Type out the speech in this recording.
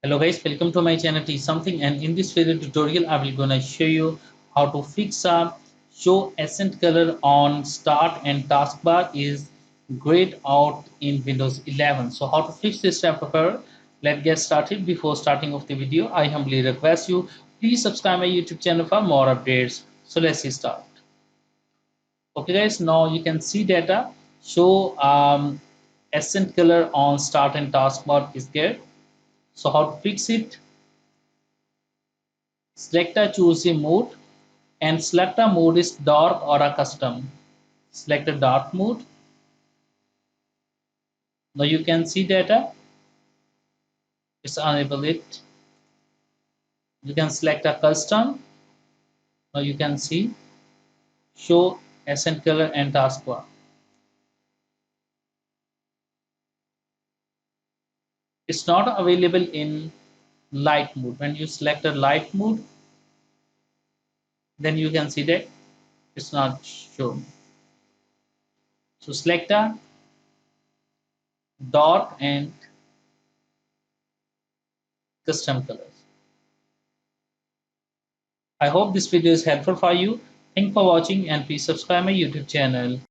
Hello guys, welcome to my channel Teach Something, and in this video tutorial I will gonna show you how to fix a show accent color on start and taskbar is grayed out in Windows 11. So how to fix this type of error? Let's get started. Before starting of the video, I humbly request you please subscribe my YouTube channel for more updates. So let's start. Okay guys, now you can see data show accent color on start and taskbar is good. So how to fix it? Select a choose a mode and select a mode is dark or a custom. Select a dark mode. Now you can see data. It's enable it. You can select a custom. Now you can see show accent color and taskbar. It's not available in light mode. When you select a light mode, then you can see that it's not shown. So select a dark and custom colors. I hope this video is helpful for you. Thanks for watching and please subscribe my YouTube channel.